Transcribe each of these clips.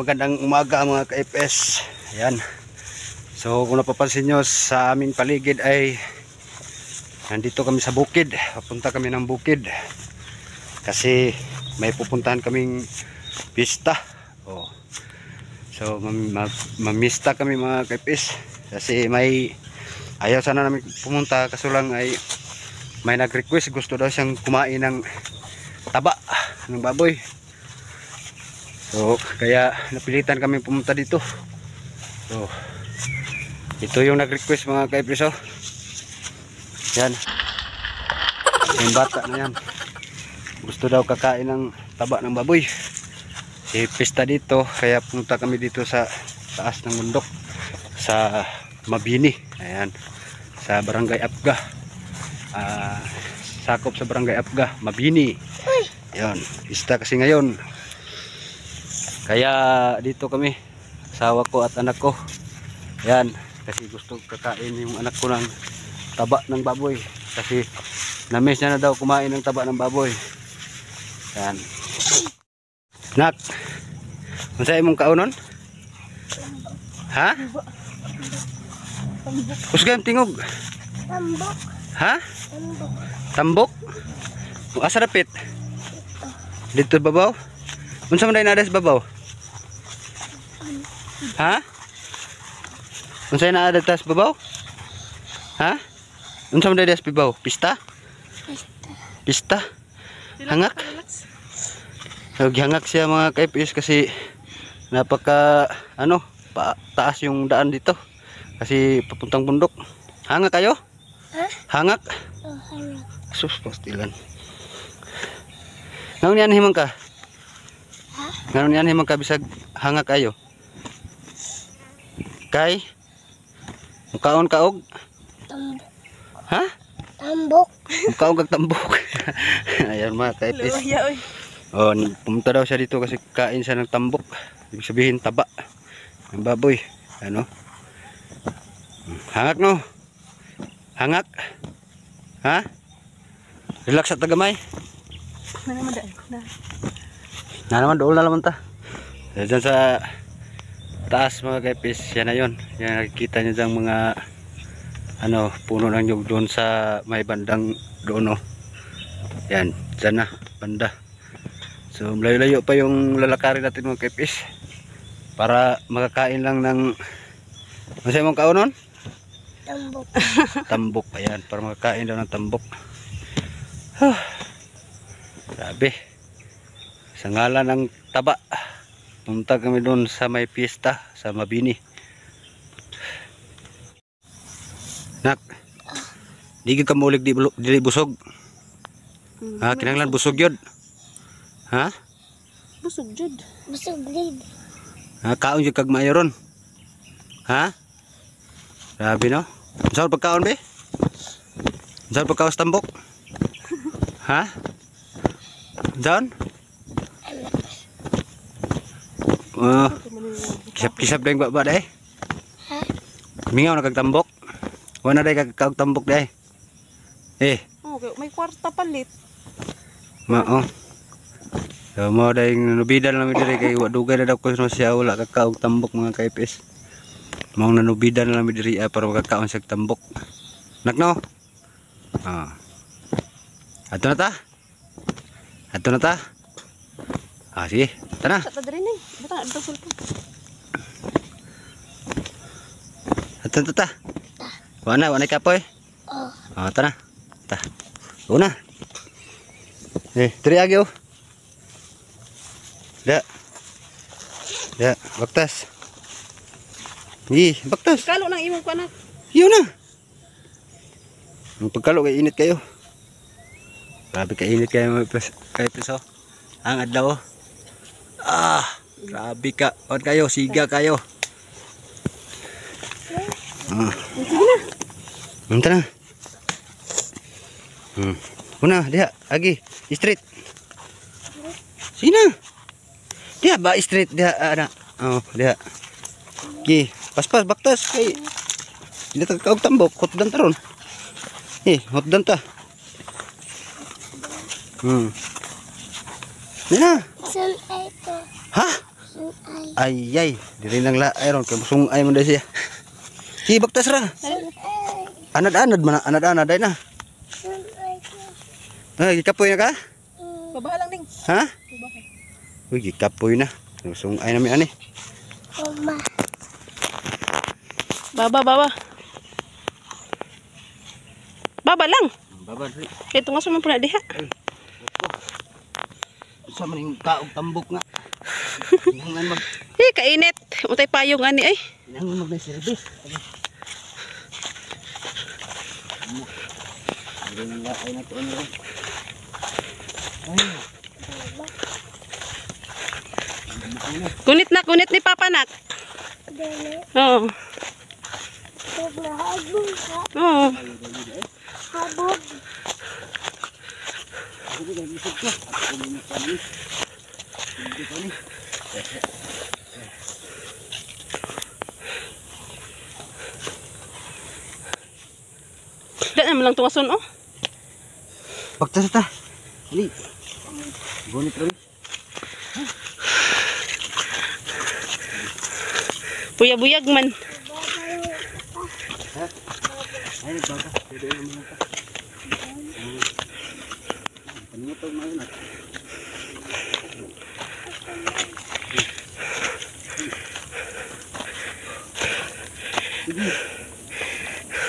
magandang umaga mga ka-FS. Ayan. So kung napapansin nyo sa aming paligid ay nandito kami sa bukid. Papunta kami ng bukid. Kasi may pupuntahan kaming pista. Oh. So mamista kami mga ka-FS. Kasi may ayaw sana namin pumunta kaso lang ay may nag-request. Gusto daw siyang kumain ng taba ng baboy. So, kaya napilitan kami pumunta dito. So, ito yung nag-request mga ka-FS. Yan. Yung bata na yan. Gusto daw kakain ng taba ng baboy. Pista dito. Kaya pumunta kami dito sa taas ng bundok. Sa Mabini. Ayan. Sa Barangay Apga. Sakop sa Barangay Apga. Mabini. Ayan. Pista kasi ngayon. Kaya dito kami, asawa ko at anak ko. Yan, kasi gusto kakain yung anak ko ng taba ng baboy. Kasi na-miss niya na daw kumain ng taba ng baboy. Yan. Nak, masaya mong kaunon? Ha? Kusgam tingog. Tambok. Ha? Tambok. Tambok? Asa dapit? Dito babaw? Unsa man day na des babaw? Ha? Unsay naa tas babaw? Ha? Unsa man des babaw? Pista? Pista. Hangak? Hangak siya mga ka-FS kasi napaka taas yung daan dito. Kasi papuntang bundok. Hangak kayo? Ha? Hangak? Oh, hangak. Sus, pastilan. Ngayon yan himang ka? Ha? Ngayon yan himang ka bisag hangak kayo? Kay mukaon kaog? Tambok. Ha? Tambok. Mukaon kag tambok. Ayan mga ka-FS. Oh, pumunta daw siya dito kasi kain siya ng tambok. Ibig sabihin taba ng baboy. Ano? Hangak no? Hangak? Ha? Relax at tagamay. Na naman doon na naman ta. Diyan sa taas mga ka-FS, yan na yun. Yan nakikita nyo dyan mga puno ng nyug doon sa may bandang doon. Yan, dyan na, banda. So layo-layo pa yung lalakarin natin mga ka-FS para makakain lang ng masaya mong kaunon? Tambok. Tambok, ayan, para makakain daw ng tambok. Grabe. Sa ngalan ng taba, punta kami doon sa may pista sa Mabini. Nak, di ka mulig dili busog. Ha, kinahanglan busog yun. Ha? Busog jud. Busog lid. Ha, kaon jud kag maayo ron. Ha? Grabe no? Saan pagkaon be? Saan pagkaon sa tambok? Ha? Saan? Kisap-kisap na yung baba dahi. Ha? Mingaw na kagtambok. Wala dahi kagtambok dahi. Okay, may kwarta palit. Mao. So mo dahi nanubidan namin diri kay wadugay na daw ko siya wala kakaog tambok mga ka-FS. Mao nanubidan na namin diri para makakaon sa tambok. Nakno? Ato na ta? Ato na ta? Sige, tara. Sa tadrin eh. Butang adto sultan. Ato ta. Wana kapoy. Oh. Tara. Ta. Una. Diri agi oh. Da. Baktas. Baktas. Kalo nang imong anak. Yun na. Ang pagkalo kay init kayo. Grabe kay init kayo kay piso. Ang adlaw. Grabe ka. Od kayo, siga kayo. Sige na. Munta na. Una, diha, agi, straight. Sina? Diha ba straight diha ana. Oh, diha. Gi, paspas baktas kay. Dito ka og tambok, hotdan taron. Hotdan ta. Dina. Saan ito? Ha? Ay. Ay, dili nang laay ron kay musungay man day siya. Si baktas ra. Anad-anad man, anad-anad day na. Ay, gikapoy na ka? Babaha lang ding. Ha? Babaha. Uy, gikapoy na. Musungay na mi ani. Mama. Baba. Baba lang. Baba dali. Kaya tungas mo pala diha. Sa maning kaog tambok nga. Hingan mag Kainit. Utay payong ani ay. hingan mag na service. Dili nang laay na tuon ron. Ay. Kunit ni Papa nak. Dali. Oo. Habog ka. Oo. Habog. Daan naman lang tungason oh. Baktas ta. Dali. Gunit ron. Buyag-buyag man. Ay, baba. Dili naman ta. Panimutog na yun. Sige.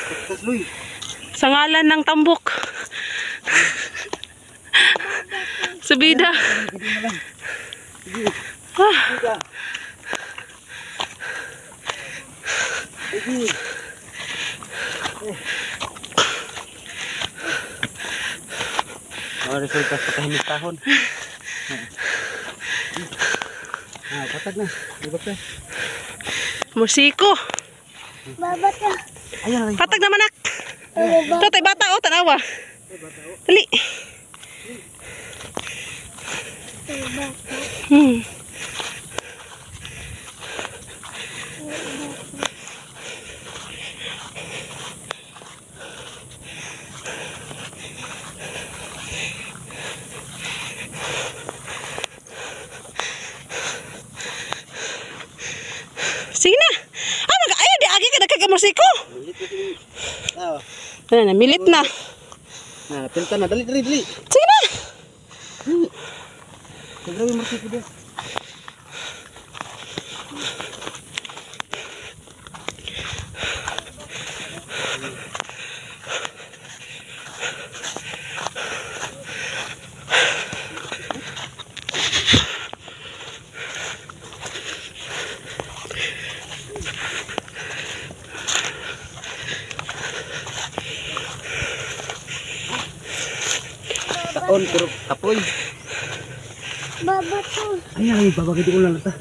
Baktas Luy. Sa ngalan ng tambok. Subida. Sige na lang. Sige. Ah, Sige. Sige. Mga resulta sa kahimik tahon. Patag na. Di ba ka? musiko. Baba ka. Ayan. Patag naman nak. Baba. Tatay bata oh, tanawa. Dali. Baba. Hmm. Sige na. Ayaw di agi ka nagkakamusiko. Ano na, milit na. Nah, pinta na. Dali. Sige na. Sagrawi mo siya dito. Taon, pero apoy. Baba ka. Ay, babagay ko lang ata.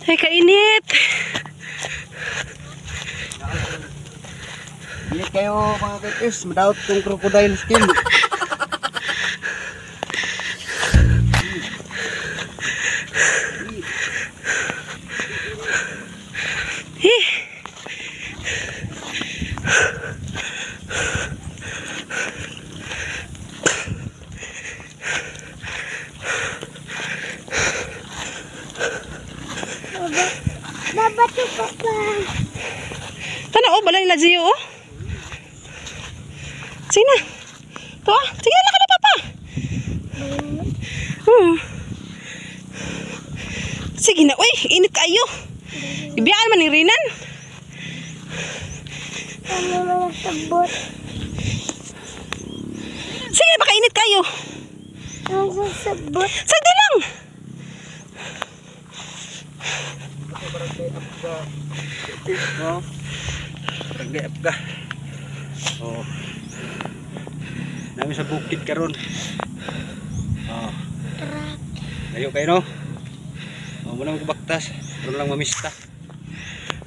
Ay, kainit. Init kayo mga kakis, madaot kong crocodile skin. Eh. Baba ka papa. Tana oh, balay na Gio oh. Sige na. To ah, sige na ka na papa. Sige na, uy, init kayo. Ibiyaan man ni Rinan. Ano naman sabot? Sige na, baka init kayo. Ano sabot? Sagdi lang. Oh. Barangay Apga. Oh. Nami sa bukid karon. Oh. Ayo kayo no. Oh, muna magkabaktas. Karon lang mamista.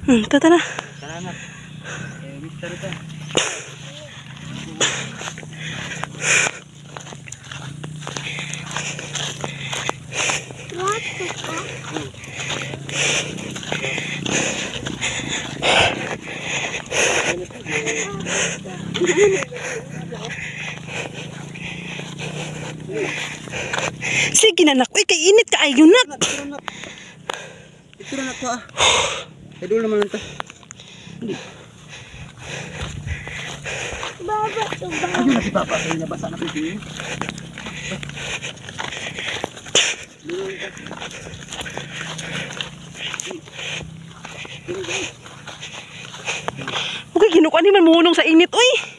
Tata na. Tara na. Mister ito. What the fuck? Sige na nak. Uy, kay init ka ayo nak. Ito na to ah. Idol naman lang to. Baba to ba? Ayun na si Papa. Ayun na basa na po din. Okay, ginukuan ni man munong sa init. Uy.